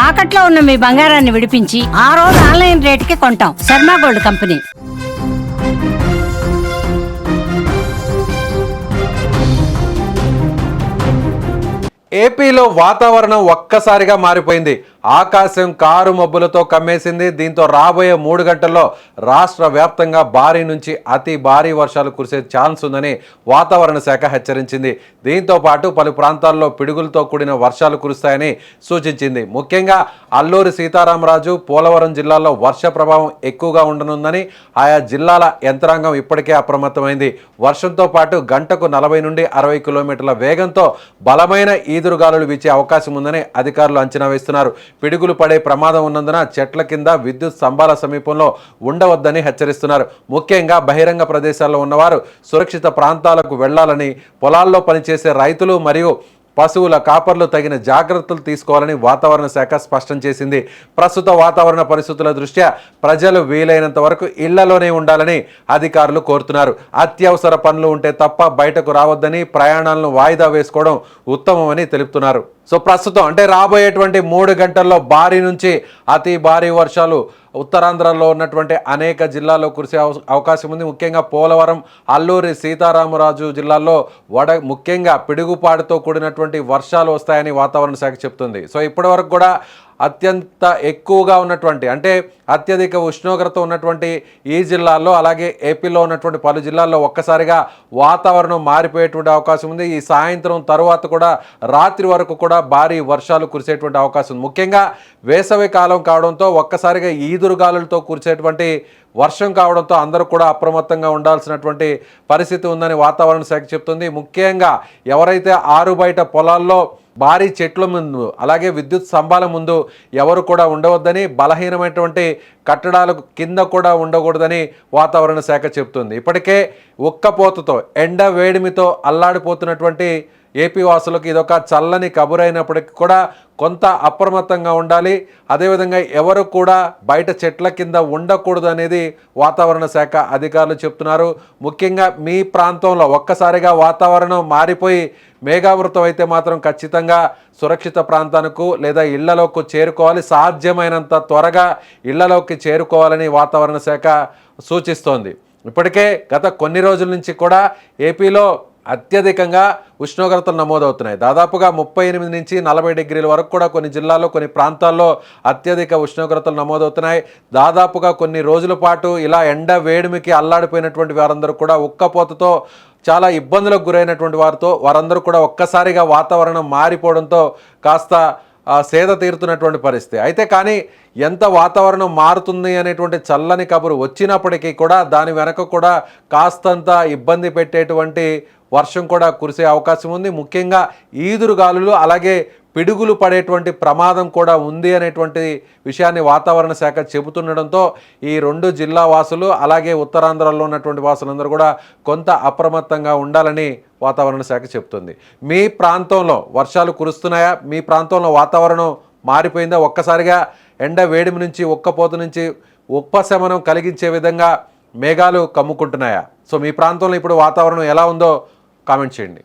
తాకట్లో ఉన్న మీ బంగారాన్ని విడిపించి ఆ రోజు ఆన్లైన్ రేటుకి కొంటాం. Sharma gold company. ఏపీలో వాతావరణం ఒక్కసారిగా మారిపోయింది. ఆకాశం కారు మబ్బులతో కమ్మేసింది. దీంతో రాబోయే 3 గంటల్లో రాష్ట్ర వ్యాప్తంగా భారీ నుంచి అతి భారీ వర్షాలు కురిసే ఛాన్స్ ఉందని వాతావరణ శాఖ హెచ్చరించింది. దీంతో పాటు పలు ప్రాంతాల్లో పిడుగులతో కూడిన వర్షాలు కురుస్తాయని సూచించింది. ముఖ్యంగా అల్లూరి సీతారామరాజు, పోలవరం జిల్లాల్లో వర్ష ప్రభావం ఎక్కువగా ఉండనుందని ఆయా జిల్లాల యంత్రాంగం ఇప్పటికే అప్రమత్తమైంది. వర్షంతో పాటు గంటకు 40 నుండి 60 కిలోమీటర్ల వేగంతో బలమైన ఈదురుగాలులు వీచే అవకాశం ఉందని అధికారులు అంచనా వేస్తున్నారు. పిడుగులు పడే ప్రమాదం ఉన్నందున చెట్ల కింద, విద్యుత్ స్తంభాల సమీపంలో ఉండవద్దని హెచ్చరిస్తున్నారు. ముఖ్యంగా బహిరంగ ప్రదేశాల్లో ఉన్నవారు సురక్షిత ప్రాంతాలకు వెళ్లాలని, పొలాల్లో పనిచేసే రైతులు మరియు పశువుల కాపర్లు తగిన జాగ్రత్తలు తీసుకోవాలని వాతావరణ శాఖ స్పష్టం చేసింది. ప్రస్తుత వాతావరణ పరిస్థితుల దృష్ట్యా ప్రజలు వీలైనంత వరకు ఇళ్లలోనే ఉండాలని అధికారులు కోరుతున్నారు. అత్యవసర పనులు ఉంటే తప్ప బయటకు రావద్దని, ప్రయాణాలను వాయిదా వేసుకోవడం ఉత్తమమని తెలుపుతున్నారు. సో ప్రస్తుతం అంటే రాబోయేటువంటి 3 గంటల్లో భారీ నుంచి అతి భారీ వర్షాలు ఉత్తరాంధ్రలో ఉన్నటువంటి అనేక జిల్లాల్లో కురిసే అవకాశం ఉంది. ముఖ్యంగా పోలవరం, అల్లూరి సీతారామరాజు జిల్లాల్లో ముఖ్యంగా పిడుగుపాటుతో కూడినటువంటి వర్షాలు వస్తాయని వాతావరణ శాఖ చెప్తుంది. సో ఇప్పటి వరకు కూడా అత్యంత ఎక్కువగా ఉన్నటువంటి అంటే అత్యధిక ఉష్ణోగ్రత ఉన్నటువంటి ఈ జిల్లాల్లో, అలాగే ఏపీలో ఉన్నటువంటి పలు జిల్లాల్లో ఒక్కసారిగా వాతావరణం మారిపోయేటువంటి అవకాశం ఉంది. ఈ సాయంత్రం తరువాత కూడా రాత్రి వరకు కూడా భారీ వర్షాలు కురిసేటువంటి అవకాశం ఉంది. ముఖ్యంగా వేసవి కాలం కావడంతో ఒక్కసారిగా ఈదురుగాలులతో కురిసేటువంటి వర్షం కావడంతో అందరూ కూడా అప్రమత్తంగా ఉండాల్సినటువంటి పరిస్థితి ఉందని వాతావరణ శాఖ చెప్తుంది. ముఖ్యంగా ఎవరైతే ఆరు బయట పొలాల్లో భారీ చెట్ల ముందు, అలాగే విద్యుత్ స్తంభాల ముందు ఎవరు కూడా ఉండవద్దని, బలహీనమైనటువంటి కట్టడాల కింద కూడా ఉండకూడదని వాతావరణ శాఖ చెప్తుంది. ఇప్పటికే ఉక్కపోతతో, ఎండ వేడిమితో అల్లాడిపోతున్నటువంటి ఏపీ వాసులకు ఇదొక చల్లని కబురైనప్పటికీ కూడా కొంత అప్రమత్తంగా ఉండాలి. అదేవిధంగా ఎవరు కూడా బయట చెట్ల కింద ఉండకూడదు అనేది వాతావరణ శాఖ అధికారులు చెప్తున్నారు. ముఖ్యంగా మీ ప్రాంతంలో ఒక్కసారిగా వాతావరణం మారిపోయి మేఘావృతం అయితే మాత్రం ఖచ్చితంగా సురక్షిత ప్రాంతానికి లేదా ఇళ్లలోకి చేరుకోవాలి. సాధ్యమైనంత త్వరగా ఇళ్లలోకి చేరుకోవాలని వాతావరణ శాఖ సూచిస్తోంది. ఇప్పటికే గత కొన్ని రోజుల నుంచి కూడా ఏపీలో అత్యధికంగా ఉష్ణోగ్రతలు నమోదవుతున్నాయి. దాదాపుగా 38 నుంచి 40 డిగ్రీల వరకు కూడా కొన్ని జిల్లాల్లో, కొన్ని ప్రాంతాల్లో అత్యధిక ఉష్ణోగ్రతలు నమోదవుతున్నాయి. దాదాపుగా కొన్ని రోజుల పాటు ఇలా ఎండ వేడిమికి అల్లాడిపోయినటువంటి వారందరూ కూడా ఉక్కపోతతో చాలా ఇబ్బందులకు గురైనటువంటి వారందరూ కూడా ఒక్కసారిగా వాతావరణం మారిపోవడంతో కాస్త సేద తీరుతున్నటువంటి పరిస్థితి. అయితే కానీ ఎంత వాతావరణం మారుతుంది అనేటువంటి చల్లని కబురు వచ్చినప్పటికీ కూడా దాని వెనక కూడా కాస్తంత ఇబ్బంది పెట్టేటువంటి వర్షం కూడా కురిసే అవకాశం ఉంది. ముఖ్యంగా ఈదురుగాలులు, అలాగే పిడుగులు పడేటువంటి ప్రమాదం కూడా ఉంది అనేటువంటి విషయాన్ని వాతావరణ శాఖ చెబుతుండడంతో ఈ 2 జిల్లా వాసులు, అలాగే ఉత్తరాంధ్రలో ఉన్నటువంటి వాసులందరూ కూడా కొంత అప్రమత్తంగా ఉండాలని వాతావరణ శాఖ చెబుతుంది. మీ ప్రాంతంలో వర్షాలు కురుస్తున్నాయా? మీ ప్రాంతంలో వాతావరణం మారిపోయిందా? ఒక్కసారిగా ఎండ వేడిమి నుంచి, ఉక్కపోత నుంచి ఉపశమనం కలిగించే విధంగా మేఘాలు కమ్ముకుంటున్నాయా? సో మీ ప్రాంతంలో ఇప్పుడు వాతావరణం ఎలా ఉందో కామెంట్ చేయండి.